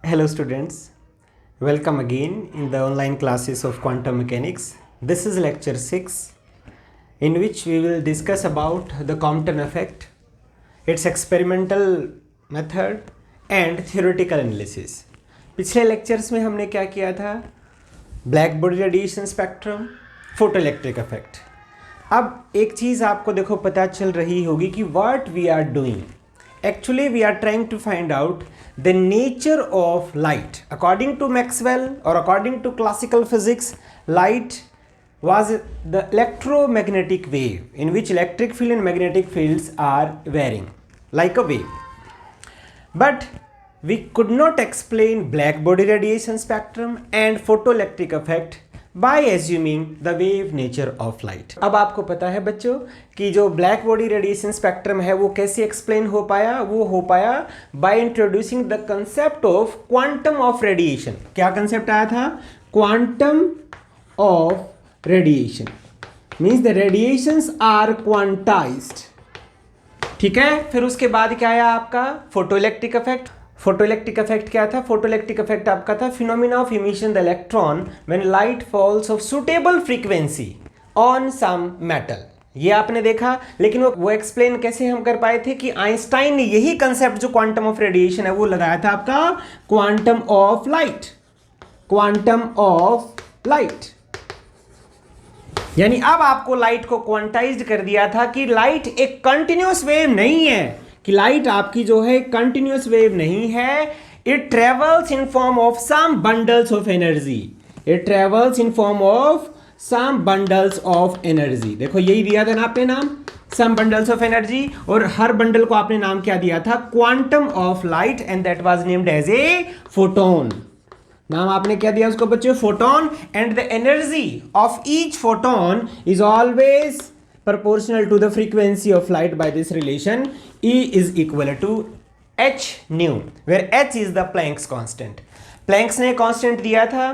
Hello students, welcome again in the online classes of quantum mechanics. This is lecture 6 in which we will discuss about the Compton effect, its experimental method and theoretical analysis. पिछले lectures में हमने क्या किया था? Black body radiation spectrum, photoelectric effect. अब एक चीज़ आपको देखो पता चल रही होगी कि what we are doing. Actually, we are trying to find out the nature of light. According to Maxwell or according to classical physics, light was the electromagnetic wave in which electric field and magnetic fields are varying like a wave. But we could not explain black body radiation spectrum and photoelectric effect by assuming the wave nature of light. अब आपको पता है बच्चों कि जो black body radiation spectrum है वो कैसे एक्सप्लेन हो पाया? वो हो पाया by introducing the concept of quantum of radiation. क्या कंसेप्ट आया था? Quantum of radiation means the radiations are quantized. ठीक है, फिर उसके बाद क्या आया आपका? Photoelectric effect. फोटोइलेक्ट्रिक इफेक्ट क्या था? फोटोइलेक्ट्रिक इफेक्ट आपका था phenomena of emission the electron when light falls of suitable frequency on some metal. ये आपने देखा, लेकिन वो एक्सप्लेन कैसे हम कर पाए थे कि आइंस्टाइन ने यही कंसेप्ट जो क्वांटम ऑफ रेडिएशन है वो लगाया था आपका quantum of light. Quantum of light यानी अब आपको लाइट को क्वांटाइज्ड कर दिया था कि लाइट एक कंटिन्यूअस वेव नहीं है, कि लाइट आपकी जो है कंटिन्यूअस वेव नहीं है. It travels in form of some bundles of energy. It travels in form of some bundles of energy. देखो यही दिया था ना आपने नाम, सम बंडल्स ऑफ एनर्जी, और हर बंडल को आपने नाम क्या दिया था? Quantum of light, and that was named as a photon. नाम आपने क्या दिया उसको बच्चों? Photon. And the energy of each photon is always proportional to the frequency of light by this relation. E is equal to h nu, where h is the Planck's constant. Planck's ने constant दिया था.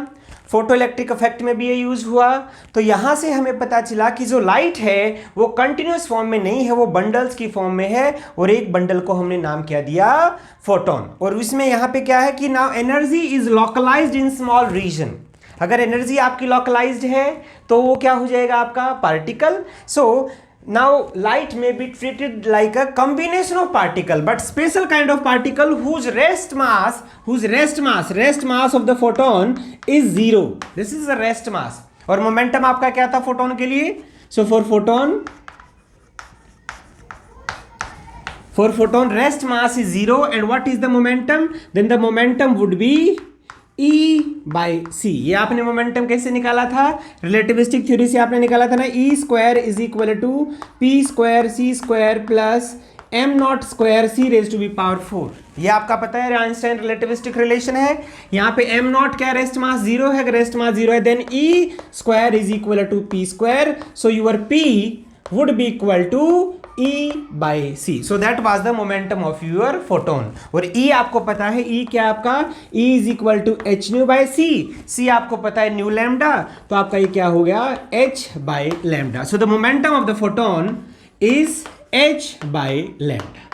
Photoelectric effect में भी ये use हुआ. तो यहां से हमें पता चला कि जो लाइट है वो कंटिन्यूस फॉर्म में नहीं है, वो बंडल्स की फॉर्म में है, और एक बंडल को हमने नाम क्या दिया? फोटोन. और इसमें यहां पे क्या है कि now energy is localised in small region. अगर एनर्जी आपकी लोकलाइज्ड है तो वो क्या हो जाएगा आपका? पार्टिकल. सो नाउ लाइट में be treated like a combination of particle, but special kind of particle whose rest mass of the photon is 0. This is the rest mass. और मोमेंटम आपका क्या था फोटोन के लिए? So for photon rest mass is 0, and what is the momentum? Then the momentum would be E by C. ये आपने momentum कैसे निकाला था? रिलेटिविस्टिक थ्योरी से आपने निकाला था ना. E square is equal to P square C square plus m not square C raise to be power 4. ये आपका पता है आइंस्टाइन रिलेटिविस्टिक रिलेशन है. यहाँ पे m नॉट क्या? रेस्ट मास 0 है. रेस्ट मास 0 है, then E square is equal to P square. So your P would be equal to E by C. So that was the momentum of your photon. और E आपको पता है, E क्या आपका? E is equal to h nu by C. C आपको पता है new lambda, तो आपका ये क्या हो गया? h by lambda. So the momentum of the photon is h by lambda.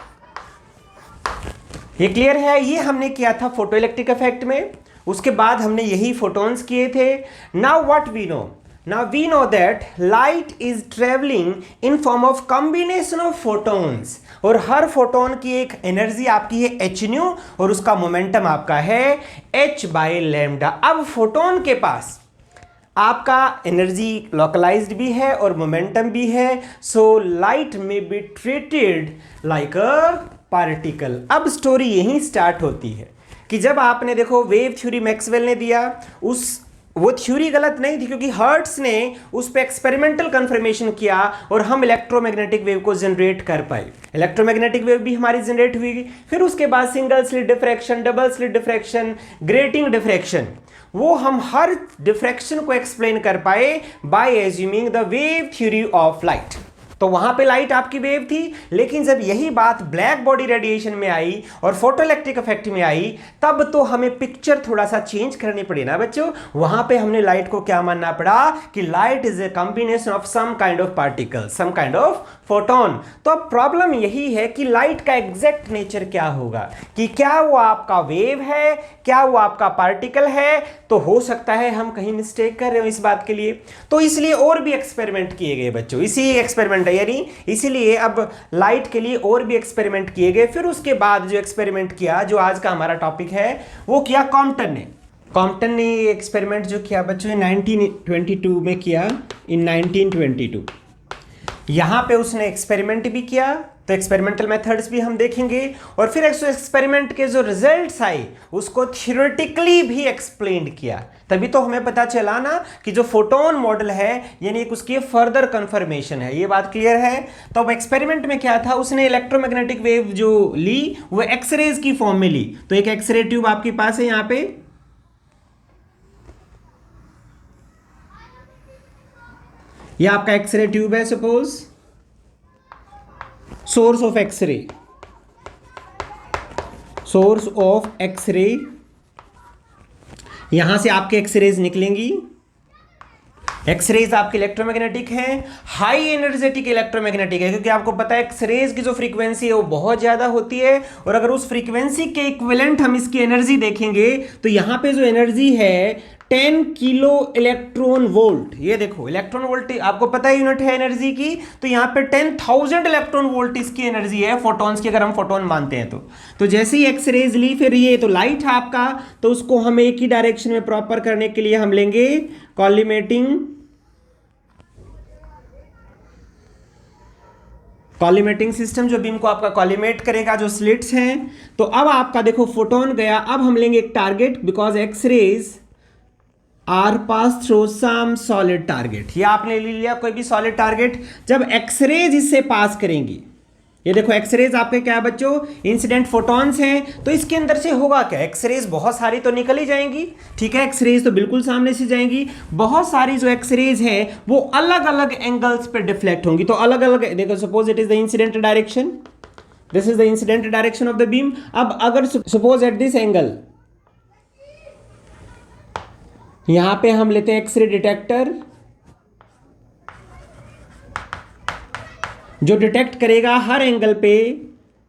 ये क्लियर है? ये हमने किया था फोटोइलेक्ट्रिक इफेक्ट में. उसके बाद हमने यही फोटोन्स किए थे. Now what we know? Now we know that light is traveling in form of combination of photons, और हर फोटोन की एक एनर्जी आपकी है h nu, और उसका मोमेंटम आपका है h by lambda. अब फोटोन के पास आपका एनर्जी लोकलाइज्ड भी है और मोमेंटम भी है. सो लाइट में be treated like a particle. अब स्टोरी यहीं स्टार्ट होती है कि जब आपने देखो वेव थ्योरी मैक्सवेल ने दिया, वो थ्योरी गलत नहीं थी, क्योंकि हर्ट्स ने उस पर एक्सपेरिमेंटल कंफर्मेशन किया और हम इलेक्ट्रोमैग्नेटिक वेव को जनरेट कर पाए. इलेक्ट्रोमैग्नेटिक वेव भी हमारी जनरेट हुई. फिर उसके बाद single slit diffraction, double slit diffraction, grating diffraction, वो हम हर डिफ्रैक्शन को एक्सप्लेन कर pi by assuming the wave theory of light. तो वहां पे लाइट आपकी वेव थी, लेकिन जब यही बात ब्लैक बॉडी रेडिएशन में आई और फोटोइलेक्ट्रिक इफेक्ट में आई, तब तो हमें पिक्चर थोड़ा सा चेंज करनी पड़ी ना बच्चों। वहां पे हमने लाइट को क्या मानना पड़ा कि light is a combination of some kind of particle, some kind of photon. तो अब प्रॉब्लम यही है कि लाइट का एग्जैक्ट नेचर क्या होगा, कि क्या वो आपका वेव है, क्या वो आपका पार्टिकल है। तो हो सकता है हम कहीं मिस्टेक कर रहे हो इस बात के लिए, तो इसलिए और भी एक्सपेरिमेंट किए गए बच्चों। इसी एक्सपेरिमेंट है यानी इसीलिए अब लाइट के लिए और भी एक्सपेरिमेंट किए गए। फिर उसके बाद जो एक्सपेरिमेंट किया, जो आज का हमारा टॉपिक है, वो किया कॉम्पटन ने ये एक्सपेरिमेंट जो किया बच्चों 1922 में किया, इन 1922 यहां पे उसने एक्सपेरिमेंट भी किया। तो एक्सपेरिमेंटल मेथड्स भी हम देखेंगे, और फिर एक्सपेरिमेंट के जो रिजल्ट्स आए उसको थियोरेटिकली भी एक्सप्लेन किया। तभी तो हमें पता चला ना कि जो फोटोन मॉडल है यानी एक उसकी फर्दर कंफर्मेशन है। ये बात क्लियर है। तो अब एक्सपेरिमेंट में क्या था, उसने इलेक्ट्रोमैग्नेटिक वेव जो ली वो एक्सरेज की फॉर्म में ली। तो एक एक्सरे ट्यूब आपके पास है यहां पे, यह आपका एक्सरे ट्यूब है, सपोज सोर्स ऑफ एक्सरे, यहां से आपके एक्सरेज निकलेंगी। एक्सरेज आपके इलेक्ट्रोमैग्नेटिक हैं, हाई एनर्जेटिक इलेक्ट्रोमैग्नेटिक है, क्योंकि आपको पता है एक्सरेज की जो फ्रीक्वेंसी है वो बहुत ज्यादा होती है। और अगर उस फ्रीक्वेंसी के इक्विवेलेंट हम इसकी एनर्जी देखेंगे तो यहां पे जो एनर्जी है 10 किलो इलेक्ट्रॉन वोल्ट। ये देखो इलेक्ट्रॉन वोल्ट आपको पता है यूनिट है एनर्जी की, तो यहां पे 10,000 इलेक्ट्रॉन वोल्ट इसकी एनर्जी है फोटॉन्स की, अगर हम फोटोन मानते हैं तो जैसे ही एक्सरेज ली, फिर ये तो लाइट है आपका, तो उसको हम एक ही डायरेक्शन में प्रॉपर करने के लिए हम लेंगे कॉलीमेटिंग सिस्टम, जो बीम को आपका कॉलीमेट करेगा, जो स्लिट्स हैं। तो अब आपका देखो फोटोन गया, अब हम लेंगे एक target, because X rays are pass through some solid target. ये आपने ले लिया कोई भी सॉलिड टारगेट, जब एक्सरेज इससे पास करेंगी, ये देखो एक्सरेज आपके क्या बच्चों, इंसिडेंट फोटॉन्स हैं। तो इसके अंदर से होगा क्या, एक्सरेज बहुत सारी तो निकल ही जाएंगी, ठीक है, एक्सरेज तो बिल्कुल सामने से जाएंगी। बहुत सारी जो एक्सरेज है वो अलग अलग एंगल्स पे डिफ्लेक्ट होंगी। तो अलग अलग देखो, suppose it is the incident direction, this is the incident direction of the beam. अब अगर सपोज एट दिस एंगल, यहां पे हम लेते हैं एक्सरे डिटेक्टर, जो डिटेक्ट करेगा हर एंगल पे,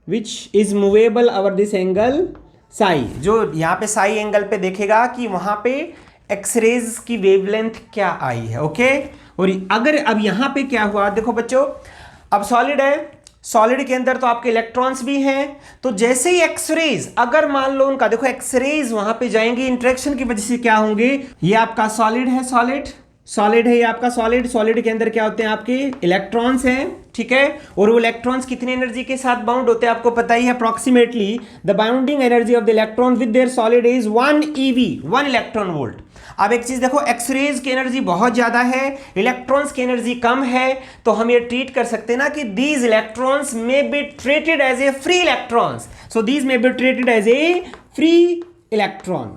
which is movable over this angle Sai, जो यहां पे साई एंगल पे देखेगा कि वहां पे एक्सरेज की वेवलेंथ क्या आई है। ओके, और अगर अब यहां पे क्या हुआ, देखो बच्चों अब सॉलिड है, सॉलिड के अंदर तो आपके इलेक्ट्रॉन्स भी हैं। तो जैसे ही एक्सरेज, अगर मान लो उनका देखो एक्सरेज वहां पे जाएंगे, इंटरेक्शन की वजह से क्या होंगे, ये आपका सॉलिड है, सॉलिड है ये आपका सॉलिड के अंदर क्या होते हैं आपके इलेक्ट्रॉन्स हैं, ठीक है। और वो इलेक्ट्रॉन्स कितनी एनर्जी के साथ बाउंड होते हैं आपको पता ही है, approximately the bounding energy of the electron with their solid is 1 eV, 1 electron volt. अब एक चीज देखो, एक्सरेज की एनर्जी बहुत ज्यादा है, इलेक्ट्रॉन्स की एनर्जी कम है, तो हम ये ट्रीट कर सकते हैं ना कि these electrons may be treated as a free electrons. So these may be treated as a free electron.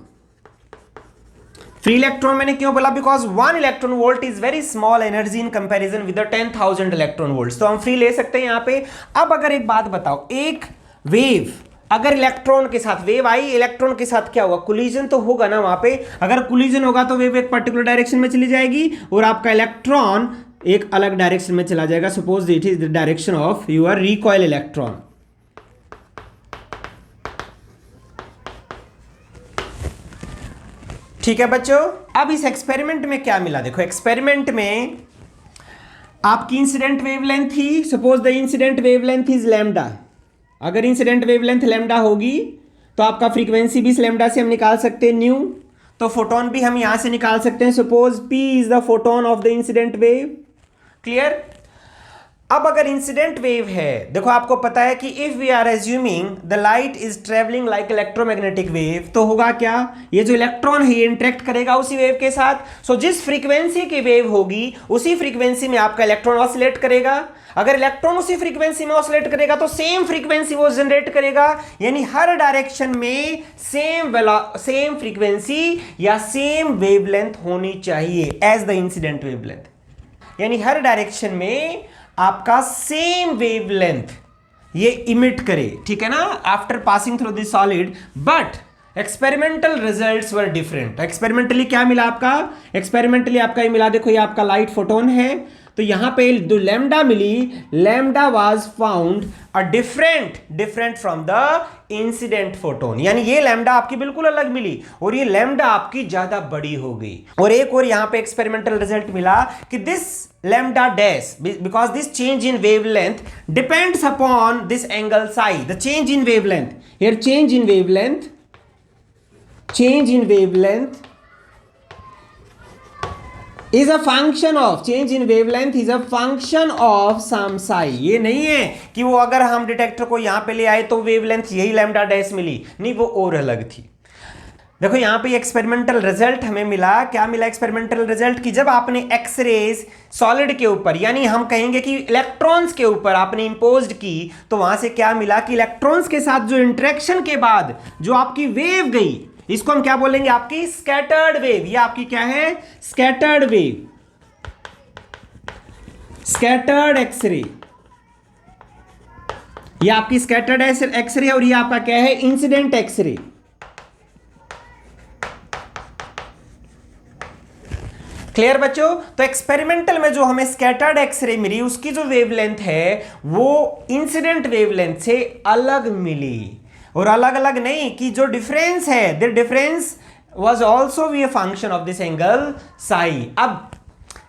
Free electron मैंने क्यों बोला, because 1 electron volt is very small energy in comparison with 10,000 electron volts. तो हम free ले सकते हैं यहां पे। अब अगर एक बात बताओ, एक वेव अगर इलेक्ट्रॉन के साथ, वेव आई इलेक्ट्रॉन के साथ क्या होगा, कोलिजन तो होगा ना वहां पे। अगर कोलिजन होगा तो वेव एक पर्टिकुलर डायरेक्शन में चली जाएगी और आपका इलेक्ट्रॉन एक अलग डायरेक्शन में चला जाएगा। Suppose it is the direction of your recoil electron. ठीक है बच्चों, अब इस एक्सपेरिमेंट में क्या मिला, देखो एक्सपेरिमेंट में आपकी इंसिडेंट वेवलेंथ थी, suppose the incident wavelength is lambda. अगर इंसिडेंट वेवलेंथ लैम्डा होगी तो आपका फ्रीक्वेंसी भी इस लैम्डा से हम निकाल सकते हैं न्यू। तो फोटोन भी हम यहां से निकाल सकते हैं, suppose P is the photon of the incident wave. Clear. अब अगर इंसिडेंट वेव है, देखो आपको पता है कि if we are assuming the light is travelling like electromagnetic wave, तो होगा क्या, ये जो इलेक्ट्रॉन है ये इंटरेक्ट करेगा उसी वेव के साथ। सो जिस फ्रीक्वेंसी की वेव होगी उसी फ्रीक्वेंसी में आपका इलेक्ट्रॉन ऑसिलेट करेगा। अगर इलेक्ट्रॉन उसी फ्रीक्वेंसी में ऑसिलेट करेगा तो सेम फ्रीक्वेंसी वो जनरेट करेगा, यानी हर डायरेक्शन में सेम फ्रीक्वेंसी या सेम वेवलेंथ होनी चाहिए एज द इंसिडेंट वेवलेंथ। यानी हर डायरेक्शन में आपका सेम वेवलेंथ ये इमिट करे, ठीक है ना, after passing through this solid, but experimental results were different. Experimentally क्या मिला आपका, एक्सपेरिमेंटली आपका ये मिला, देखो ये आपका लाइट फोटोन है, तो यहां पे जो लैम्डा मिली, lambda was found a different from the incident photon, यानी ये लैम्डा आपकी बिल्कुल अलग मिली और ये लैम्डा आपकी ज्यादा बड़ी हो गई। और एक और यहां पे एक्सपेरिमेंटल रिजल्ट मिला कि this lambda dash, because this change in wavelength depends upon this angle psi, the change in wavelength, here change in wavelength is a function of, change in wavelength is a function of some psi। ये नहीं है कि वो अगर हम detector को यहां पे ले आए तो वेवलेंथ यही लैम्डा डैश मिली, नहीं, वो और अलग थी। देखो यहां पे एक्सपेरिमेंटल रिजल्ट हमें मिला, क्या मिला एक्सपेरिमेंटल रिजल्ट, कि जब आपने एक्सरेज सॉलिड के ऊपर, यानी हम कहेंगे कि इलेक्ट्रॉन्स के ऊपर आपने इंपोज्ड की, तो वहां से क्या मिला कि इलेक्ट्रॉन्स के साथ जो इंटरेक्शन के बाद जो आपकी वेव गई, इसको हम क्या बोलेंगे, आपकी स्कैटर्ड वेव। ये आपकी क्या है, स्कैटर्ड वेव, स्कैटर्ड एक्सरे, ये आपकी स्कैटर्ड एक्सरे और ये आपका क्या है, इंसिडेंट एक्सरे। क्लियर बच्चों, तो एक्सपेरिमेंटल में जो हमें स्कैटर्ड एक्सरे मिली उसकी जो वेवलेंथ है वो इंसिडेंट वेवलेंथ से अलग मिली, और अलग अलग नहीं कि जो डिफरेंस है, the difference was also be a function of this angle Sai. अब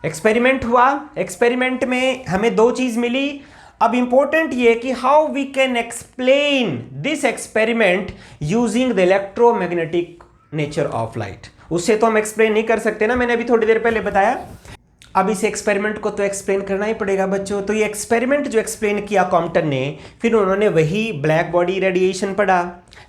एक्सपेरिमेंट हुआ, एक्सपेरिमेंट में हमें दो चीज मिली। अब इंपॉर्टेंट ये कि how we can explain this experiment using the electromagnetic nature of light. उससे तो हम एक्सप्लेन नहीं कर सकते ना, मैंने अभी थोड़ी देर पहले बताया। अब इस एक्सपेरिमेंट को तो एक्सप्लेन करना ही पड़ेगा बच्चों। तो ये एक्सपेरिमेंट जो एक्सप्लेन किया कॉम्पटन ने, फिर उन्होंने वही ब्लैक बॉडी रेडिएशन पढ़ा,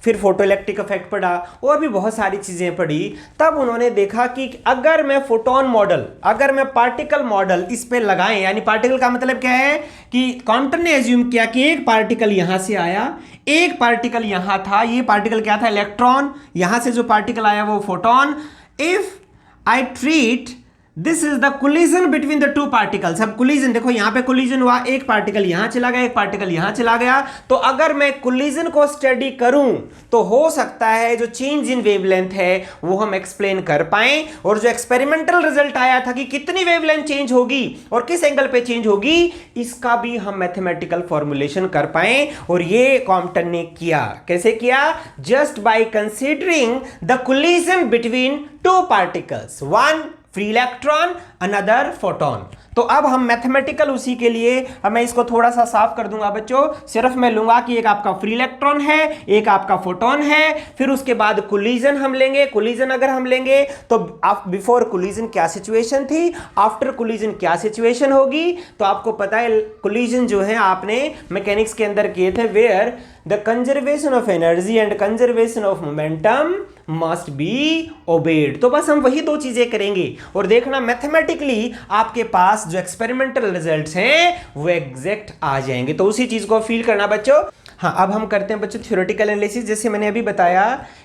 फिर फोटो इलेक्ट्रिक इफेक्ट पढ़ा और भी बहुत सारी चीज़ें पढ़ी। तब उन्होंने देखा कि अगर मैं फोटोन मॉडल, अगर मैं पार्टिकल मॉडल इस पे लगाएं, यानी पार्टिकल का मतलब क्या है कि कॉम्पटन ने एज्यूम किया कि एक पार्टिकल यहां से आया, एक पार्टिकल यहां था, ये पार्टिकल क्या था, इलेक्ट्रॉन, यहां से जो पार्टिकल आया वो photon. If I treat this is the collision between the two particles. अब कोलिजन देखो, यहां पे कोलिजन हुआ, एक पार्टिकल यहां चला गया, एक पार्टिकल यहां चला गया। तो अगर मैं कोलिजन को स्टडी करूं तो हो सकता है जो चेंज इन वेवलेंथ है वो हम एक्सप्लेन कर पाए, और जो एक्सपेरिमेंटल रिजल्ट आया था कि कितनी वेवलेंथ चेंज होगी और किस एंगल पे चेंज होगी, इसका भी हम मैथमेटिकल फॉर्मुलेशन कर पाए। और ये कॉम्पटन ने किया, कैसे किया, just by considering the collision between two particles, one free electron, another photon. तो अब हम मैथमेटिकल उसी के लिए, अब मैं इसको थोड़ा सा साफ कर दूंगा बच्चों। सिर्फ मैं लूंगा कि एक आपका फ्री इलेक्ट्रॉन है, एक आपका फोटोन है, फिर उसके बाद कोलिजन हम लेंगे। कोलिजन अगर हम लेंगे तो बिफोर कोलिजन क्या सिचुएशन थी, आफ्टर कोलिजन क्या सिचुएशन होगी। तो आपको पता है कोलिजन जो है आपने मैकेनिक्स के अंदर किए थे, where the conservation of energy and conservation of momentum must be obeyed. तो बस हम वही दो चीजें करेंगे और देखना मैथमेटिकली आपके पास जो एक्सपेरिमेंटल रिजल्ट्स हैं वो एग्जैक्ट आ जाएंगे। तो उसी चीज को फील करना बच्चों। हाँ, अब हम करते हैं बच्चों थ्योरेटिकल एनालिसिस। जैसे मैंने अभी बताया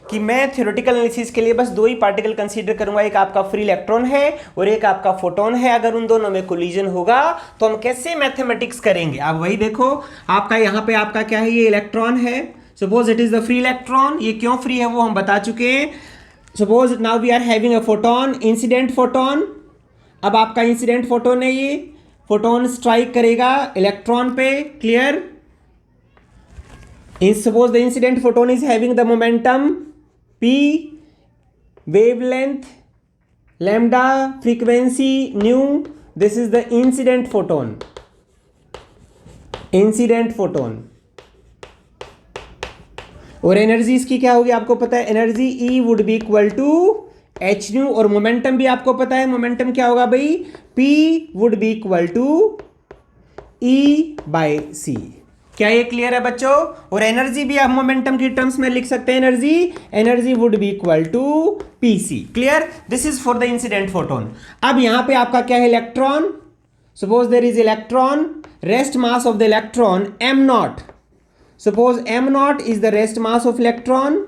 कि मैं थ्योरेटिकल एनालिसिस के लिए बस दो ही पार्टिकल कंसीडर करूंगा, एक आपका फ्री इलेक्ट्रॉन है और एक आपका फोटोन है। अगर उन दोनों में कोलिजन होगा तो हम कैसे मैथमेटिक्स करेंगे। अब वही देखो, आपका यहाँ पे आपका क्या है, ये इलेक्ट्रॉन है, suppose it is the free electron. ये क्यों फ्री है वो हम बता चुके हैं। Suppose now we are having a photon, incident photon. अब आपका इंसिडेंट फोटोन है, ये फोटोन स्ट्राइक करेगा इलेक्ट्रॉन पे, clear. Suppose the incident photon is having the momentum p, wavelength lambda, frequency nu. This is the incident photon. Incident photon. और energy इसकी क्या होगी आपको पता है, energy E would be equal to h nu. और momentum भी आपको पता है, मोमेंटम क्या होगा भाई, P would be equal to E by C। क्या ये क्लियर है बच्चों। और एनर्जी भी आप मोमेंटम की टर्म्स में लिख सकते हैं, energy would be equal to PC. Clear, this is for the incident photon. अब यहां पे आपका क्या है, electron. Suppose there is electron, rest mass of the electron M naught. Suppose M naught is the rest mass of electron.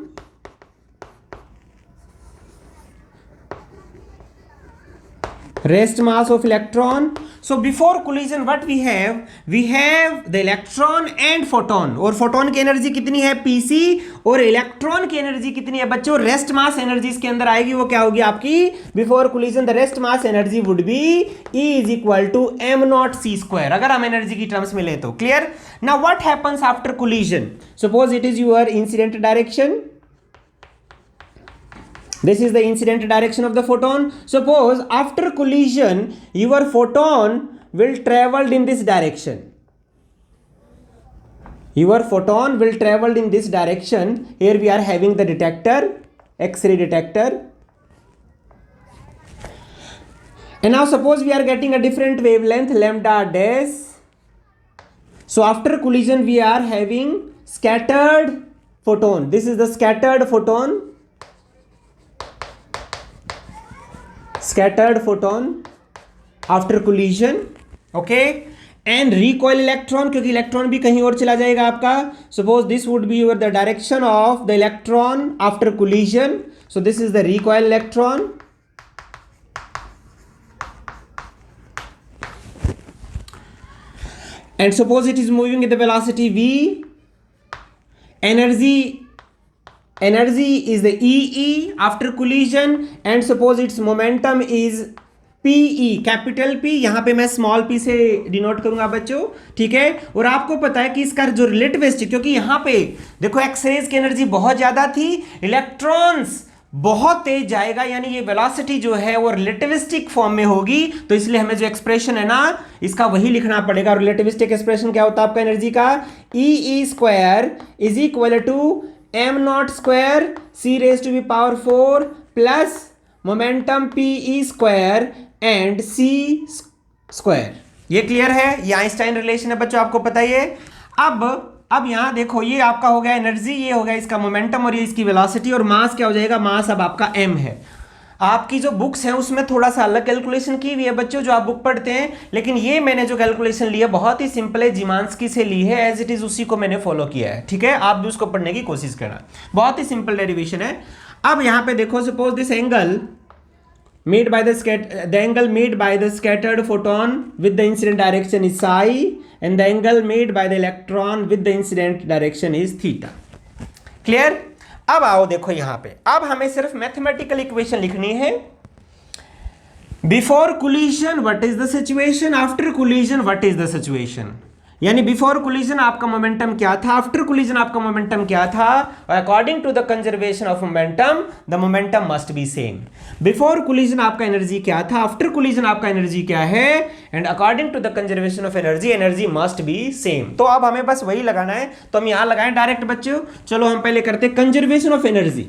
rest mass of electron. So before collision what we have the electron and photon, और photon की energy कितनी है pc, और electron की energy कितनी है बच्चों, rest mass energy इसके अंदर आएगी, वो क्या होगी आपकी, before collision the rest mass energy would be E is equal to m0c², अगर हम एनर्जी की टर्म्स में ले तो। Clear. Now what happens after collision, suppose it is your incident direction, this is the incident direction of the photon. Suppose after collision your photon will travel in this direction, your photon will travel in this direction. Here we are having the detector, X-ray detector, and now suppose we are getting a different wavelength lambda dash. So after collision we are having scattered photon, this is the scattered photon, scattered photon after collision, okay, and recoil electron, क्योंकि electron भी कहीं और चला जाएगा आपका. Suppose this would be the direction of the electron after collision, so this is the recoil electron, and suppose it is moving with the velocity v, energy is the EE after collision, and suppose its momentum is PE, capital P, यहाँ पे मैं small p से denote करूंगा बच्चों, ठीक है। और आपको पता है कि इसका जो रिलेटिविस्टिक, क्योंकि यहाँ पे देखो एक्सरेज की एनर्जी बहुत ज्यादा थी, इलेक्ट्रॉन्स बहुत तेज जाएगा, यानी ये वेलोसिटी जो है वो रिलेटिविस्टिक फॉर्म में होगी, तो इसलिए हमें जो एक्सप्रेशन है ना इसका वही लिखना पड़ेगा। रिलेटिविस्टिक एक्सप्रेशन क्या होता है आपका एनर्जी का, EE² is equal to m0² c⁻⁴ plus momentum PE² and c²। ये क्लियर है, ये आइंस्टाइन रिलेशन है बच्चों, आपको पता ही है। अब यहां देखो, ये आपका हो गया एनर्जी, ये हो गया इसका मोमेंटम, और ये इसकी वेलोसिटी, और मास क्या हो जाएगा, मास अब आपका m है। आपकी जो बुक्स हैं उसमें थोड़ा सा अलग कैलकुलेशन की हुई है बच्चों, जो आप बुक पढ़ते हैं, लेकिन ये मैंने जो कैलकुलेशन ली है बहुत ही सिंपल है, जिमांस्की से ली है, एज इट इज उसी को मैंने फॉलो किया है, ठीक है। आप भी उसको पढ़ने की कोशिश करना, बहुत ही सिंपल डेरिवेशन है। अब यहां पे देखो, suppose this angle made by the angle made by the scattered photon with the incident direction is psi, and the angle made by the electron with the incident direction is theta. Clear. अब आओ देखो यहां पे, अब हमें सिर्फ mathematical equation लिखनी है। Before collision what is the situation, after collision what is the situation, यानी बिफोर कोलिजन आपका मोमेंटम क्या था, आफ्टर कोलिजन आपका मोमेंटम क्या था, और according to the conservation of momentum the momentum must be same. Before collision आपका energy क्या था, आफ्टर कोलिजन आपका एनर्जी क्या है, and according to the conservation of energy, energy must be same. तो अब हमें बस वही लगाना है, तो हम यहां लगाएं डायरेक्ट बच्चों। चलो हम पहले करते हैं conservation of energy.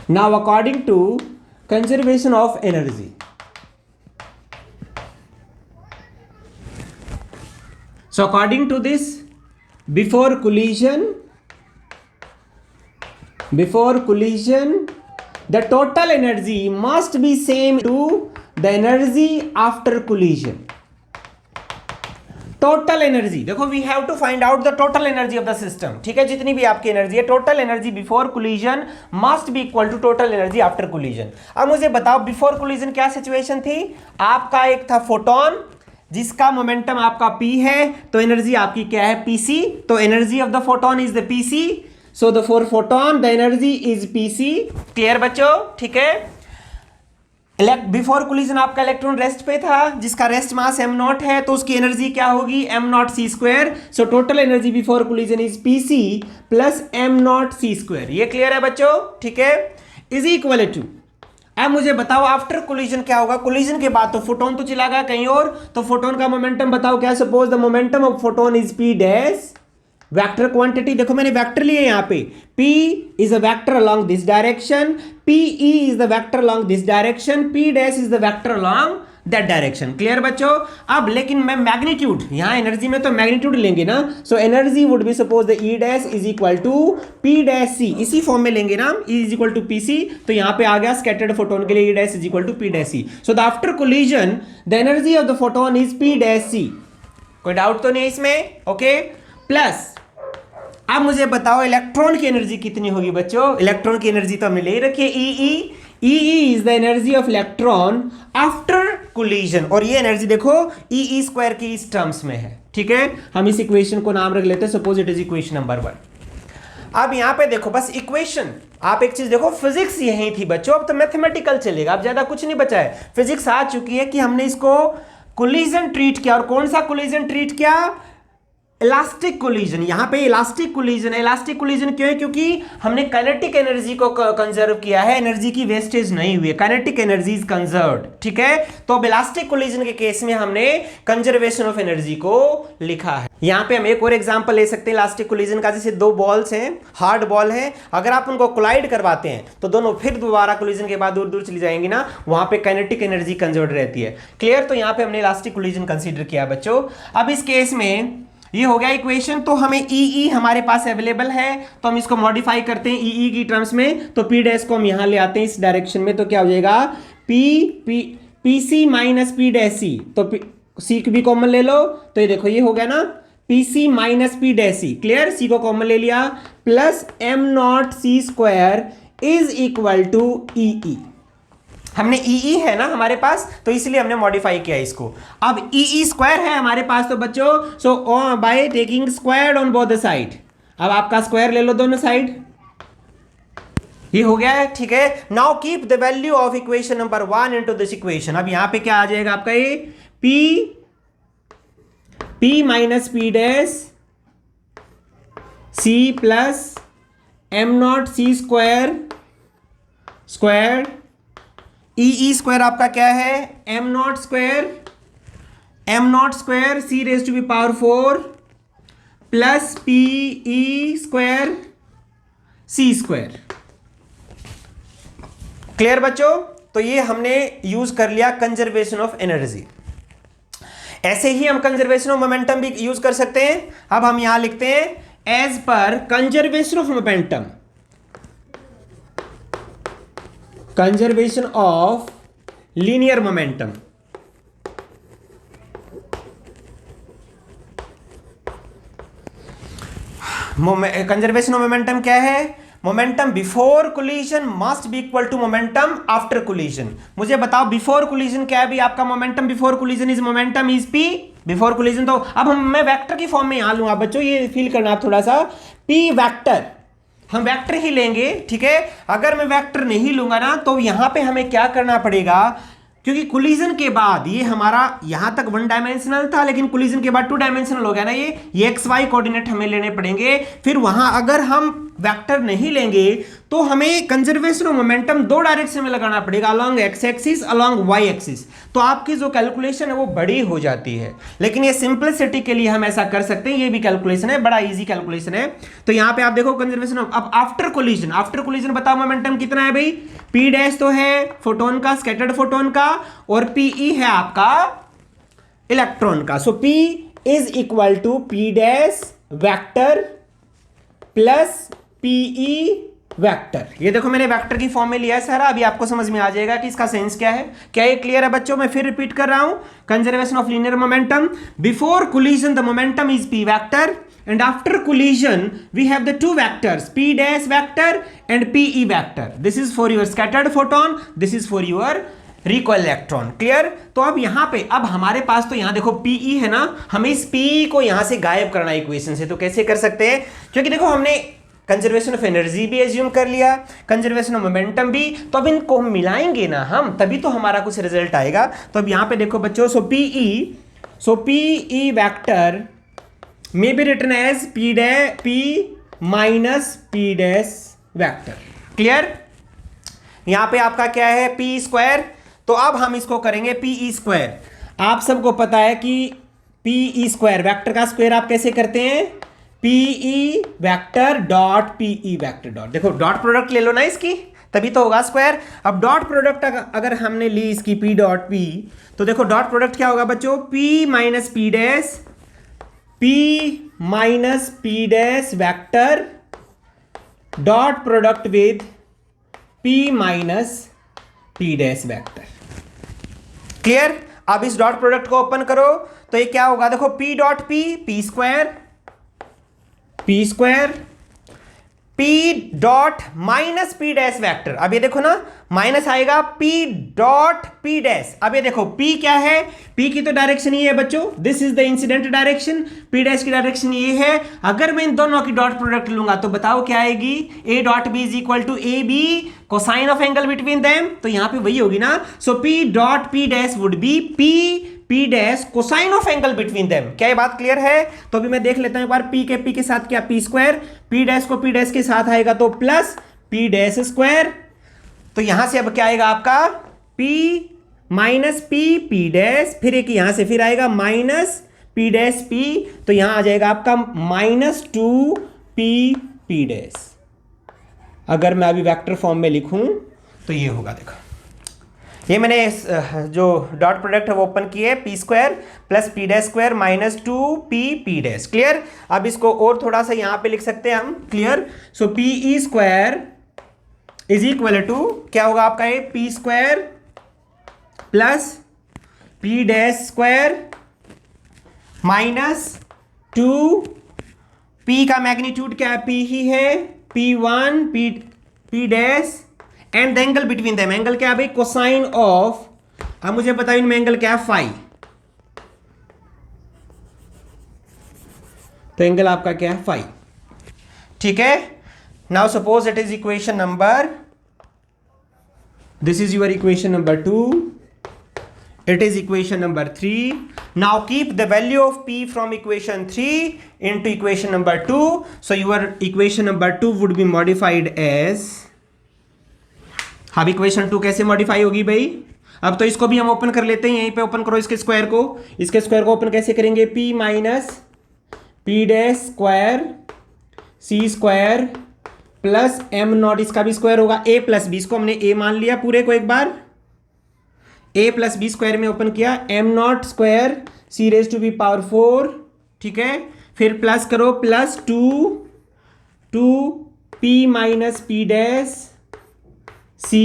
Now according to conservation of energy, so according to this, before collision the total energy must be same to the energy after collision. Total energy देखो, we have to find out the total energy of the system, ठीक है, जितनी भी आपकी energy है, total energy before collision must be equal to total energy after collision. अब मुझे बताओ बिफोर कोलिजन क्या सिचुएशन थी, आपका एक था फोटोन जिसका मोमेंटम आपका p है, तो एनर्जी आपकी क्या है, pc, तो energy of the photon is the pc, so the for photon the energy is pc। Clear बच्चों, ठीक है। बिफोर कोलिजन आपका इलेक्ट्रॉन रेस्ट पे था, जिसका रेस्ट मास m0 है, तो उसकी एनर्जी क्या होगी, m0c², so total energy before collision is pc plus m0c²। ये क्लियर है बच्चों, ठीक है, इज इक्वल टू। अब मुझे बताओ आफ्टर कोलिजन क्या होगा, कोलिजन के बाद तो फोटोन तो चला गया कहीं और, तो फोटोन का मोमेंटम बताओ क्या, suppose the momentum of photon is p dash, vector quantity देखो मैंने वेक्टर लिए यहाँ पे, p is a vector along this direction, pe is the vector along this direction, p dash is the vector along that direction. Clear बच्चों। अब लेकिन मैं magnitude, यहाँ एनर्जी में तो मैग्नीट्यूड लेंगे ना, so energy would be suppose the E dash is equal to P dash C, इसी फॉर्म में लेंगे ना, E is equal to PC, तो यहाँ पे आ गया स्कैटर्ड फोटोन के लिए E dash is equal to P dash C, so the after collision the energy of the photon is P dash C। कोई डाउट तो नहीं इसमें, ओके। प्लस अब मुझे बताओ इलेक्ट्रॉन की एनर्जी कितनी होगी बच्चों, इलेक्ट्रॉन की एनर्जी तो हमने ले रखी है EE, E is the energy of electron after collision, और ये एनर्जी देखो ई स्क्वायर की इस टर्म्स में है, ठीक है। हम इस इक्वेशन को नाम रख लेते हैं, suppose it is equation number 1। अब यहां पे देखो बस इक्वेशन, आप एक चीज देखो, फिजिक्स यही थी बच्चों, अब तो मैथमेटिकल चलेगा, अब ज्यादा कुछ नहीं बचा है। फिजिक्स आ चुकी है कि हमने इसको कोलिजन ट्रीट किया, और कौन सा कोलिजन ट्रीट किया? Elastic collision. यहां पे इलास्टिक कोलिजन है। इलास्टिक कोलिजन क्यों है? क्योंकि हमने काइनेटिक एनर्जी को कंजर्व किया है, एनर्जी की वेस्टेज नहीं हुई है, काइनेटिक एनर्जी इज कंजर्व्ड, ठीक है। तो अब इलास्टिक कोलिजन के केस में हमने कंजर्वेशन ऑफ एनर्जी को लिखा है। यहां पे हम एक और एग्जांपल ले सकते हैं इलास्टिक कोलिजन का, जैसे दो बॉल्स हैं, हार्ड बॉल है, अगर आप उनको कोलाइड करवाते हैं तो दोनों फिर दोबारा कोलिजन के बाद दूर दूर चली जाएंगी ना, वहां पे काइनेटिक एनर्जी कंजर्व्ड रहती है। क्लियर? तो यहां पे हमने इलास्टिक कोलिजन कंसीडर किया बच्चों। अब इस केस में ये हो गया इक्वेशन, तो हमें ई हमारे पास अवेलेबल है, तो हम इसको मॉडिफाई करते हैं ई की टर्म्स में, तो पी डैश को हम यहां ले आते हैं इस डायरेक्शन में, तो क्या हो जाएगा? P C minus P dash C, तो सी भी कॉमन ले लो, तो ये देखो ये हो गया ना P C minus P dash C. Clear? C को कॉमन ले लिया, plus M not C square is equal to E. हमने ई है ना हमारे पास, तो इसलिए हमने मॉडिफाई किया इसको। अब ई स्क्वायर है हमारे पास, तो बच्चों so by taking square on both the side, अब आपका स्क्वायर ले लो दोनों साइड, ये हो गया है, ठीक है। Now keep the value of equation number 1 into this equation. अब यहां पे क्या आ जाएगा आपका? ये P minus P dash C plus M not C square E square आपका क्या है? M naught square C raise to be power 4 plus P E square C square. Clear बच्चों? तो ये हमने यूज कर लिया कंजर्वेशन ऑफ एनर्जी। ऐसे ही हम कंजर्वेशन ऑफ मोमेंटम भी यूज कर सकते हैं। अब हम यहां लिखते हैं एज पर conservation of momentum, conservation of linear momentum, conservation of momentum क्या है? Momentum before collision must be equal to momentum after collision. मुझे बताओ बिफोर कोलिजन क्या है भी आपका? Momentum before collision is momentum is P before collision. तो अब मैं वेक्टर की फॉर्म में यहां लूंगा बच्चों, ये फील करना आप थोड़ा सा, पी वेक्टर, हम वेक्टर ही लेंगे, ठीक है। अगर मैं वेक्टर नहीं लूंगा ना, तो यहां पे हमें क्या करना पड़ेगा? क्योंकि कोलिजन के बाद ये हमारा यहां तक 1 डायमेंशनल था, लेकिन कोलिजन के बाद 2 डायमेंशनल हो गया ना, ये एक्स वाई कोऑर्डिनेट हमें लेने पड़ेंगे। फिर वहां अगर हम वेक्टर नहीं लेंगे तो हमें कंजर्वेशन ऑफ मोमेंटम 2 डायरेक्शन में लगाना पड़ेगा, along X axis, along Y axis. तो आपकी जो कैलकुलेशन है वो बड़ी हो जाती है, लेकिन ये सिंपलिसिटी के लिए हम ऐसा कर सकते हैं। ये भी कैलकुलेशन है, बड़ा इजी कैलकुलेशन है। तो यहां पे आप देखो कंजर्वेशन ऑफ, अब आफ्टर कोलिजन बताओ मोमेंटम कितना है भाई? पी डैश तो है फोटोन का, स्कैटर्ड फोटोन का, और पीई है आपका इलेक्ट्रॉन का। So P is equal to P dash vector plus P E vector. ये देखो मैंने वेक्टर की फॉर्म में लिया है सारा, अभी आपको समझ में आ जाएगा कि इसका सेंस क्या है। क्या ये क्लियर है बच्चों? मैं फिर रिपीट कर रहा हूं, conservation of linear momentum, before collision the momentum is P vector, and after collision we have the two vectors, p dash vector and pe vector. This is for your scattered photon, this is for your recoil electron. Clear? तो अब यहां पे अब हमारे पास तो यहां देखो pe है ना, हमें इस pe को यहां से गायब करना है इक्वेशन से। तो कैसे कर सकते हैं? क्योंकि देखो हमने कंजर्वेशन ऑफ एनर्जी भी एज्यूम कर लिया, कंजर्वेशन ऑफ मोमेंटम भी, तो अब इनको हम मिलाएंगे ना हम, तभी तो हमारा कुछ रिजल्ट आएगा। तो अब यहां पे देखो बच्चों, सो pe vector may be written as p minus p dash vector. Clear? यहां पे आपका क्या है? p square. तो अब हम इसको करेंगे pe स्क्वायर। आप सबको पता है कि pe स्क्वायर, वेक्टर का स्क्वायर आप कैसे करते हैं? pe vector dot pe vector dot, देखो डॉट प्रोडक्ट ले लो ना इसकी, तभी तो होगा स्क्वायर। अब डॉट प्रोडक्ट अगर हमने ली इसकी p डॉट p, तो देखो डॉट प्रोडक्ट क्या होगा बच्चों? p minus p dash, p minus p dash vector dot product with p minus p dash vector. Clear? अब इस डॉट प्रोडक्ट को ओपन करो तो ये क्या होगा? देखो p dot p square, p dot minus p dash vector. अब ये देखो ना, माइनस आएगा P डॉट P डैश। अब ये देखो P क्या है, P की तो डायरेक्शन ये है बच्चों, this is the incident direction, P dash की डायरेक्शन ये है। अगर मैं इन दोनों की डॉट प्रोडक्ट लूंगा तो बताओ क्या आएगी, A dot B is equal to A B cosine of angle between them, तो यहां पे वही होगी ना। So P dot P dash would be P dash cosine of angle between them. क्या ये बात क्लियर है? तो अभी मैं देख लेता हूं एक बार, P के साथ क्या P स्क्वायर, P डैश को P डैश के साथ आएगा तो प्लस P डैश स्क्वायर, तो यहां से अब क्या आएगा आपका P माइनस P डैश, फिर एक यहां से फिर आएगा माइनस P डैश P, तो यहां आ जाएगा आपका माइनस 2P डैश। अगर मैं अभी वेक्टर फॉर्म में लिखूं तो ये होगा, देखो ये मैंने जो डॉट प्रोडक्ट है वो ओपन किए, P square plus P dash square minus 2P dash. Clear? अब इसको और थोड़ा सा यहां पे लिख सकते हैं हम, clear? So PE square is equal to क्या होगा आपका, ये P square plus P dash square minus 2P का मैग्नीट्यूड क्या है, P ही है, P1 P dash and the angle between them, angle क्या है भाई, कोसाइन ऑफ, अब मुझे बताओ इनमें एंगल क्या है, फाई, तो एंगल आपका क्या है, फाई। ठीक है, now suppose it is equation number, this is your equation number 2, it is equation number 3. Now keep the value of P from equation 3 into equation number 2. So your equation number 2 would be modified as, अब equation 2 कैसे modify होगी भाई, अब तो इसको भी हम open कर लेते हैं, यहीं पे ओपन करो इसके स्क्वायर को, इसके स्क्वायर को ओपन कैसे करेंगे, P minus P dash square C square plus M not, इसका भी स्क्वायर होगा, A प्लस B, इसको हमने A मान लिया पूरे को एक बार, A प्लस बी स्क्वायर में ओपन किया, M not square C raise to be power 4, ठीक है, फिर प्लस करो plus 2P minus P dash C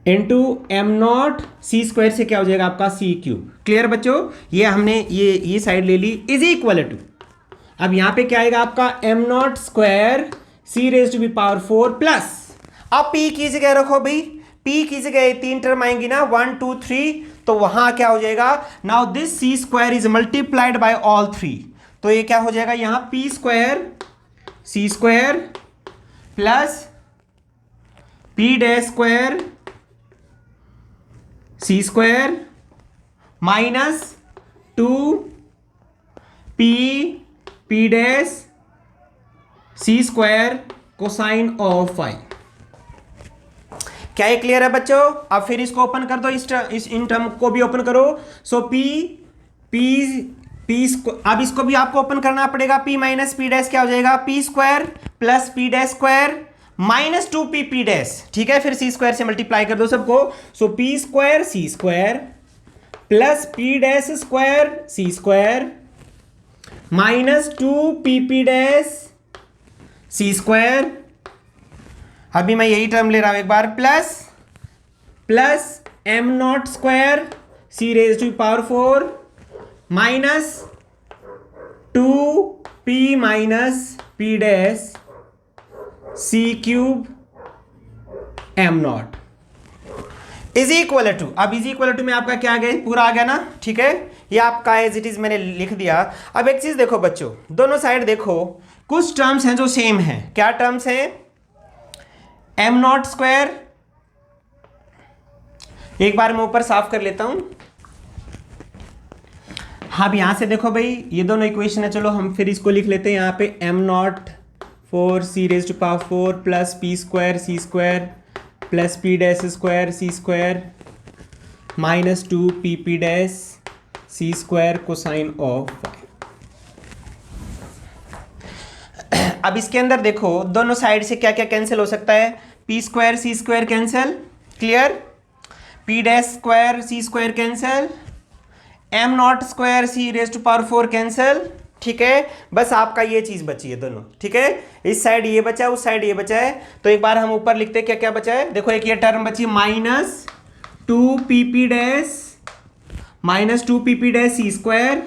into M naught C square से क्या हो जाएगा आपका C क्यूब। क्लियर बच्चों? ये हमने ये साइड ले ली, इज इक्वल टू, अब यहां पे क्या आएगा आपका M not square C raise to be power 4 plus, अब P की जगह रखो भाई, P की जगह 3 टर्म आएंगी ना, 1 2 3, तो वहां क्या हो जाएगा, now this C square is multiplied by all 3, तो ये क्या हो जाएगा यहां P square C square plus P dash square C square minus 2P dash C square cosine of phi. क्या ये क्लियर है बच्चों? अब फिर इसको ओपन कर दो, इस इन टर्म को भी ओपन करो, सो अब इसको भी आपको ओपन करना पड़ेगा, P माइनस P डैश क्या हो जाएगा, P square plus P dash square minus 2P dash, ठीक है, फिर C स्क्वायर से मल्टीप्लाई कर दो सबको, so P square C square plus P dash square C square minus 2P dash C square, अभी मैं यही टर्म ले रहा हूं एक बार, plus M not square C raise to power 4 minus 2P minus P dash C cube M not is equal to, अब is equal to में आपका क्या आ गया, पूरा आ गया ना, ठीक है, ये आपका एज इट इज मैंने लिख दिया। अब एक चीज देखो बच्चों, दोनों साइड देखो, कुछ टर्म्स हैं जो सेम हैं, क्या टर्म्स हैं, M नॉट स्क्वायर, एक बार मैं ऊपर साफ कर लेता हूं, हाँ अब यहां से देखो भाई ये दोनों इक्वेशन है, चलो हम फिर इसको लिख लेते हैं यहाँ पे, M naught 4 C raise to power 4 plus P square C square plus P dash square C square minus 2P dash C square cosine of phi. अब इसके अंदर देखो दोनों साइड से क्या क्या कैंसिल हो सकता है, P square C square cancel, clear, P dash square C square cancel, M not square C raise to power 4 cancel, ठीक है, बस आपका ये चीज बची है दोनों, ठीक है, इस साइड ये बचा है, उस साइड ये बचा है, तो एक बार हम ऊपर लिखते हैं क्या क्या बचा है, देखो एक ये टर्म बची minus 2PP dash C square,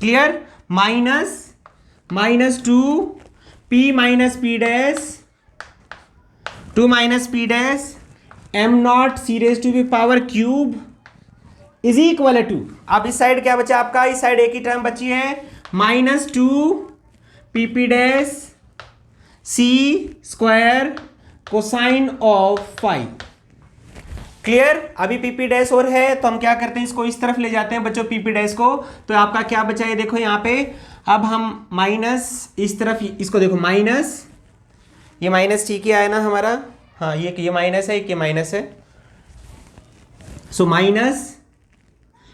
clear, minus 2P minus P dash 2 minus P dash M not C raise to be power cube is equal to, अब इस साइड क्या बचा आपका, इस साइड एक ही टर्म बची है, minus 2 P P dash C square cosine of 5। Clear. अभी पीपी डैश और है तो हम क्या करते हैं, इसको इस तरफ ले जाते हैं बच्चों पीपी डैश को, तो आपका क्या बचा है देखो यहाँ पे, अब हम माइनस इस तरफ इसको देखो माइनस, ये माइनस ठीक ही आया ना हमारा, हाँ ये माइनस है, ये माइनस है, सो माइनस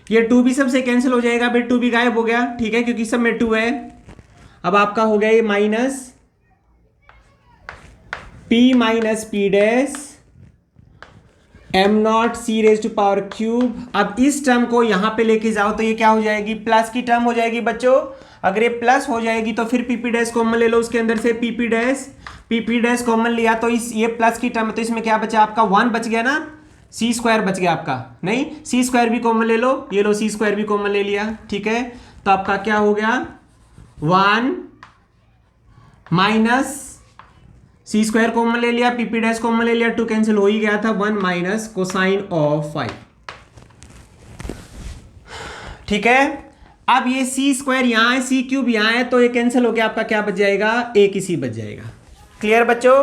ये 2 भी सबसे कैंसिल हो जाएगा, फिर 2 भी गायब हो गया, ठीक है, क्योंकि सब में 2 है। अब आपका हो गया ये minus P minus P dash M not C raise to power cube. अब इस टर्म को यहां पे लेके जाओ तो ये क्या हो जाएगी, प्लस की टर्म हो जाएगी बच्चों। अगर ये प्लस हो जाएगी तो फिर पीपी डैश कॉमन ले लो, उसके अंदर से पीपी डैश कॉमन लिया तो इस ये प्लस की टर्म है, तो इसमें क्या बचा आपका 1 बच गया ना, सी स्क्वायर बच गया आपका, नहीं सी स्क्वायर भी कॉमन ले लो, ये लो सी स्क्वायर भी कॉमन ले लिया, ठीक है, तो आपका क्या हो गया 1 माइनस सी स्क्वायर कॉमन ले लिया, पीपी डैश कॉमन ले लिया, 2 कैंसिल हो ही गया था, 1 माइनस कोसाइन ऑफ 5, ठीक है। अब ये सी स्क्वायर यहां है, सी क्यूब यहां है, तो ये कैंसिल हो गया, आपका क्या बच जाएगा, एक ही सी बच जाएगा। क्लियर बच्चों,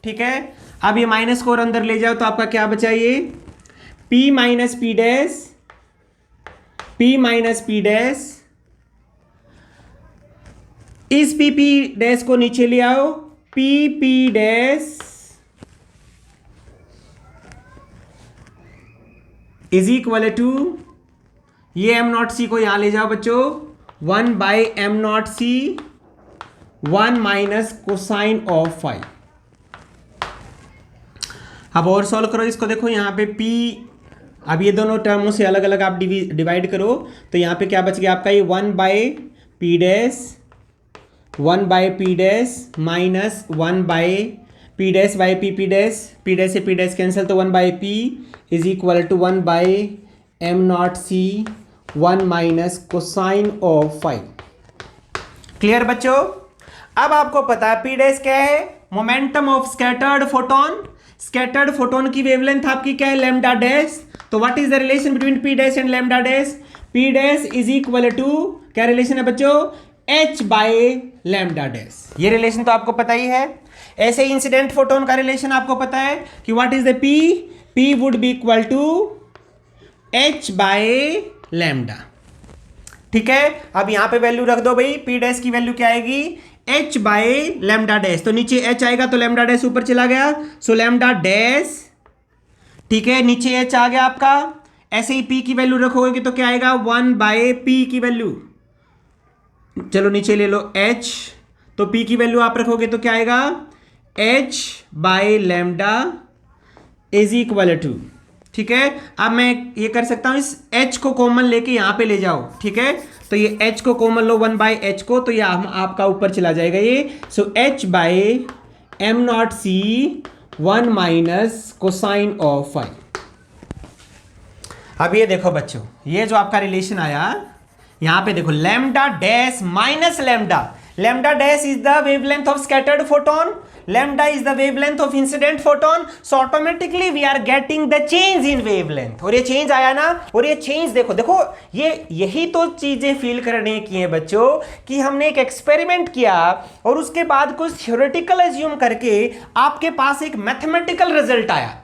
ठीक है। अब ये माइनस को और अंदर ले जाओ तो आपका क्या बचा, ये p माइनस पी डैश, इस पी डैश को नीचे ले आओ, P dash is equal to, ये एम नॉट सी को यहां ले जाओ बच्चों, 1 by M not C 1 minus cosine of 5। अब और सॉल्व करो इसको, देखो यहाँ पे p, अब ये दोनों टर्मों से अलग अलग आप डिवाइड करो तो यहाँ पे क्या बच गया आपका, ये 1 by P dash minus 1 by P dash by P dash से पी डैश कैंसिल, तो 1 by P is equal to 1 by M not C 1 minus cosine of 5। Clear बच्चों। अब आपको पता है पी डैश क्या है, momentum of scattered photon, scattered photon की वेवलेंथ आपकी क्या है, लैम्डा डैश। तो what is the relation between P dash and lambda dash, P dash is equal to, क्या रिलेशन है बच्चों, h बाय लैम्डा डैश, ये रिलेशन तो आपको पता ही है। ऐसे इंसिडेंट फोटोन का रिलेशन आपको पता है कि what is the p would be equal to h by lambda, ठीक है। अब यहां पे वैल्यू रख दो भाई, पी डैश की वैल्यू क्या आएगी, h बाय लैम्डा डैश, तो नीचे h आएगा तो लैम्डा डैश ऊपर चला गया, सो लैम्डा डैश, ठीक है, नीचे h आ गया आपका। ऐसे ही p की वैल्यू रखोगे तो क्या आएगा, 1 बाय p की वैल्यू, चलो नीचे ले लो h, तो p की वैल्यू आप रखोगे तो क्या आएगा, h by lambda is equal to, ठीक है। अब मैं ये कर सकता हूं, इस h को कॉमन लेके यहां पे ले जाओ, ठीक है, तो ये h को कॉमन लो 1 बाय h को, तो ये आपका ऊपर चला जाएगा ये, so h by M not C 1 minus cosine of 5। अब ये देखो बच्चों, ये जो आपका रिलेशन आया यहां पे देखो, lambda dash minus lambda, lambda dash is the wavelength of scattered photon, lambda is the wavelength of incident photon, so automatically we are getting the change in wavelength। और ये चेंज आया ना, और ये चेंज देखो देखो, ये यही तो चीजें फील करने की है बच्चों, कि हमने एक एक्सपेरिमेंट किया और उसके बाद कुछ थ्योरेटिकल एज्यूम करके आपके पास एक मैथमेटिकल रिजल्ट आया,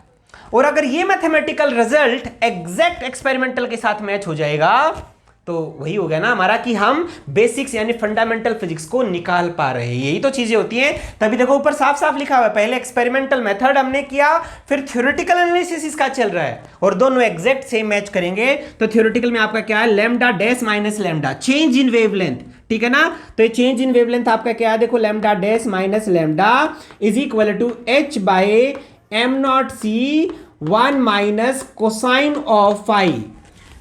और अगर ये मैथमेटिकल रिजल्ट एग्जैक्ट एक्सपेरिमेंटल के साथ मैच हो जाएगा तो वही हो गया ना हमारा, कि हम बेसिक्स यानी फंडामेंटल फिजिक्स को निकाल पा रहे हैं। यही तो चीजें होती हैं। तभी देखो ऊपर साफ साफ लिखा हुआ है, पहले एक्सपेरिमेंटल मेथड हमने किया, फिर थ्योरेटिकल एनालिसिस इसका चल रहा है, और दोनों एग्जैक्ट सेम मैच करेंगे। तो थ्योरेटिकल में आपका क्या है, lambda dash minus lambda, change in wavelength, ठीक है ना। तो ये चेंज इन वेवलेंथ आपका क्या है, देखो lambda dash minus lambda is equal to h by M not C 1 minus cosine of 5,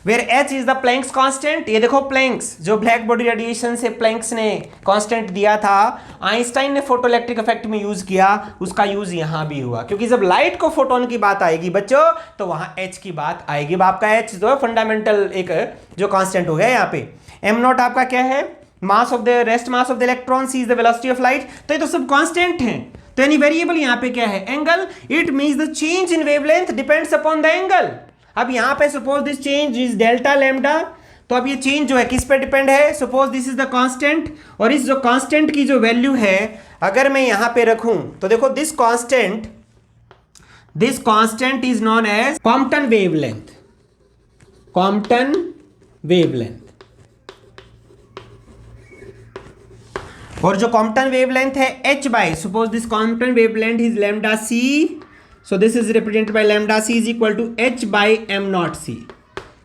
where h is the Planck's constant. ये देखो प्लैंक्स, जो ब्लैक बॉडी रेडिएशन से प्लैंक्स ने कांस्टेंट दिया था, आइंस्टाइन ने फोटोइलेक्ट्रिक इफेक्ट में यूज किया, उसका यूज यहां भी हुआ, क्योंकि जब लाइट को फोटोन की बात आएगी बच्चों तो वहां h की बात आएगी। अब आपका h जो है फंडामेंटल एक जो कांस्टेंट हो गया यहाँ पे। m नॉट आपका क्या है, मास of the rest mass of the electron, c is the velocity of light. तो ये तो सब कांस्टेंट हैं, तो यानी वेरिएबल यहाँ पे क्या है, angle. It means the change in wavelength depends upon the angle. अब यहाँ पे suppose this change is delta lambda, तो अब ये चेंज जो है किस पे डिपेंड है, suppose this is the constant, और इस जो कांस्टेंट की जो वैल्यू है अगर मैं यहाँ पे रखूं तो देखो this constant is known as Compton wavelength. Compton wavelength. और जो कॉम्पटन वेवलेंथ है h by, suppose this Compton wavelength is lambda c, so this is represented by lambda c is equal to h by m naught c.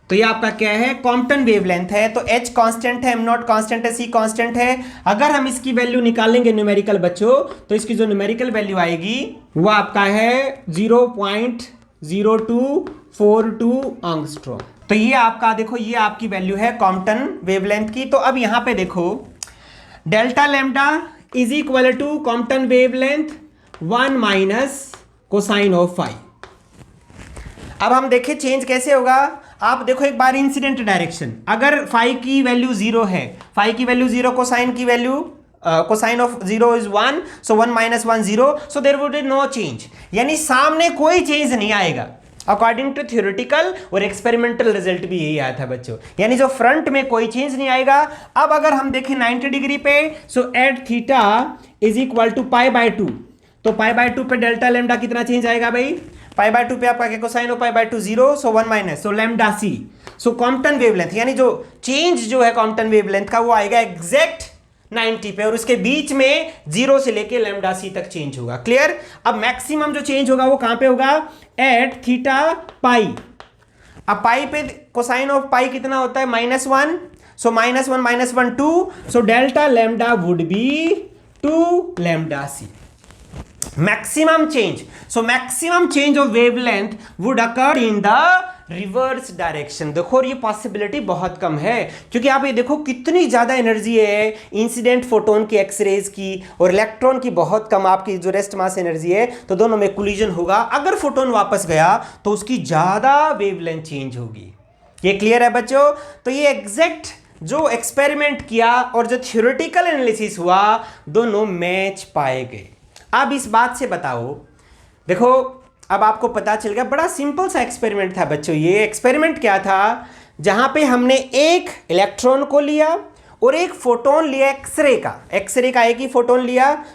तो ये आपका क्या है, Compton wavelength है. तो h कांस्टेंट है, m नॉट कांस्टेंट है, c constant है. अगर हम इसकी वैल्यू निकालेंगे न्यूमेरिकल बच्चों, तो इसकी जो न्यूमेरिकल वैल्यू आएगी वो आपका है 0.0242 एंगस्ट्रॉम. तो ये आपका देखो, ये आपकी वैल्यू है कॉम्पटन वेवलेंथ की. तो अब यहां पे देखो delta lambda is equal to Compton wavelength 1 minus cosine of phi. अब हम देखें चेंज कैसे होगा. आप देखो एक बार इंसिडेंट डायरेक्शन, अगर फाई की वैल्यू 0 है, फाई की वैल्यू 0, कोसाइन की value cosine of 0 is 1, so 1 माइनस 1 0, so there would be no change. यानी सामने कोई चेंज नहीं आएगा अकॉर्डिंग टू थ्योरेटिकल, और एक्सपेरिमेंटल रिजल्ट भी यही आया था बच्चों. यानी जो फ्रंट में कोई चेंज नहीं आएगा. अब अगर हम देखें 90 डिग्री पे, so at theta is equal to pi by 2, तो पाई बाय 2 पे डेल्टा लैम्डा कितना चेंज आएगा भाई, पाई बाय 2 पे आपका क्या cosine of pi by 2 0, so 1 minus, so lambda C. So Compton wavelength यानी जो चेंज जो है कॉम्पटन वेवलेंथ का वो आएगा एग्जैक्ट 90 पे, और उसके बीच में 0 से लेके लैम्डा सी तक चेंज होगा. क्लियर. अब मैक्सिमम जो चेंज होगा वो कहां पे होगा, एट थीटा पाई. अब पाई पे कोसाइन ऑफ पाई कितना होता है, -1, so -1 2, so delta lambda would be 2 lambda C. maximum change, so maximum change of wavelength would occur in the reverse direction. देखो ये पॉसिबिलिटी बहुत कम है, क्योंकि आप ये देखो कितनी ज्यादा एनर्जी है इंसिडेंट फोटोन की, एक्सरेज की, और इलेक्ट्रॉन की बहुत कम आपकी जो रेस्ट मास एनर्जी है. तो दोनों में कोलिजन होगा. अगर फोटोन वापस गया तो उसकी ज्यादा वेवलेंथ चेंज होगी. ये क्लियर है बच्चों. तो ये एग्जैक्ट जो एक्सपेरिमेंट किया और जो थ्योरेटिकल एनालिसिस हुआ दोनों मैच पाए गए. अब इस बात से बताओ, देखो अब आपको पता चल गया, बड़ा सिंपल सा एक्सपेरिमेंट था बच्चों. ये एक्सपेरिमेंट क्या था, जहां पे हमने एक इलेक्ट्रॉन को लिया और एक फोटोन लिया एक्सरे का एक ही फोटोन लिया,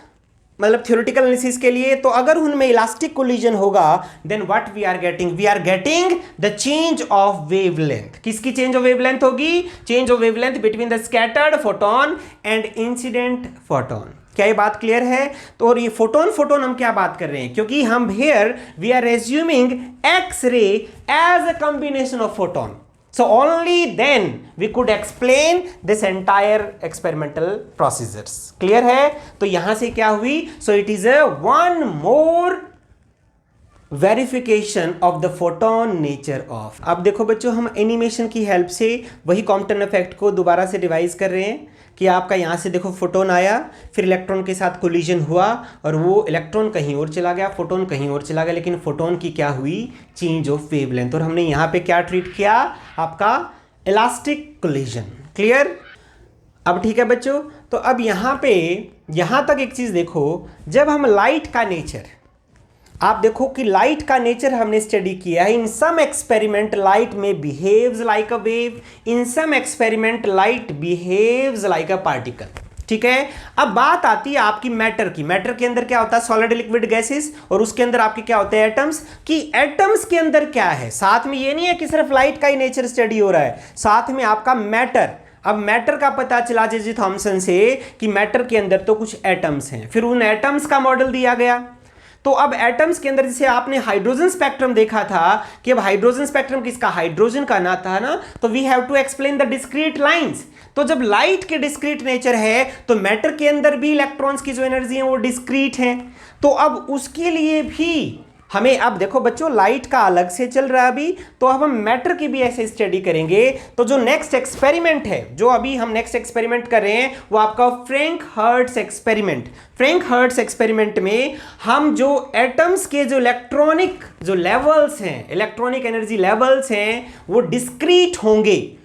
मतलब थ्योरेटिकल एनालिसिस के लिए. तो अगर उनमें इलास्टिक कोलिजन होगा, then what we are getting the change of wavelength. किसकी चेंज ऑफ वेवलेंथ होगी, change of wavelength between the scattered photon and incident photon. क्या ये बात क्लियर है. तो और ये फोटोन हम क्या बात कर रहे हैं, क्योंकि हम here we are assuming X ray as a combination of photon, so only then we could explain this entire experimental procedures. Clear है. तो यहां से क्या हुई, so it is a one more verification of the photon nature of. अब देखो बच्चों, हम एनिमेशन की हेल्प से वही कॉम्पटन इफेक्ट को दोबारा से रिवाइज कर रहे हैं कि आपका यहाँ से देखो फोटोन आया, फिर इलेक्ट्रॉन के साथ कोलिजन हुआ, और वो इलेक्ट्रॉन कहीं और चला गया, फोटोन कहीं और चला गया, लेकिन फोटोन की क्या हुई, चेंज ऑफ वेवलेंथ. और हमने यहाँ पे क्या ट्रीट किया, आपका इलास्टिक कोलिजन. क्लियर. अब ठीक है बच्चों. तो अब यहाँ पे यहाँ तक एक चीज़ देखो, जब हम लाइट का नेचर, आप देखो कि लाइट का नेचर हमने स्टडी किया है. इन सम एक्सपेरिमेंट लाइट में behaves like a wave, in some experiment light behaves like a particle. ठीक है. अब बात आती है आपकी मैटर की. मैटर के अंदर क्या होता है, सॉलिड लिक्विड गैसेस, और उसके अंदर आपके क्या होते हैं, एटम्स. कि एटम्स के अंदर क्या है, साथ में ये नहीं है कि सिर्फ लाइट का ही नेचर स्टडी हो रहा है, साथ में आपका मैटर. अब मैटर का पता चला जे थॉमसन से कि मैटर के अंदर तो कुछ एटम्स हैं, फिर उन एटम्स का मॉडल दिया गया. तो अब एटम्स के अंदर जैसे आपने हाइड्रोजन स्पेक्ट्रम देखा था कि अब हाइड्रोजन स्पेक्ट्रम किसका, हाइड्रोजन का ना था ना, तो we have to explain the discrete lines. तो जब लाइट के डिस्क्रीट नेचर है तो मैटर के अंदर भी इलेक्ट्रॉन्स की जो एनर्जी है वो डिस्क्रीट है. तो अब उसके लिए भी हमें, अब देखो बच्चों लाइट का अलग से चल रहा है अभी, तो अब हम मैटर की भी ऐसे स्टडी करेंगे. तो जो नेक्स्ट एक्सपेरिमेंट है, जो अभी हम नेक्स्ट एक्सपेरिमेंट कर रहे हैं, वो आपका Franck Hertz experiment. Franck Hertz experiment में हम जो एटम्स के जो इलेक्ट्रॉनिक जो लेवल्स हैं, इलेक्ट्रॉनिक एनर्जी लेवल्स हैं, वो डिस्क्रीट होंगे.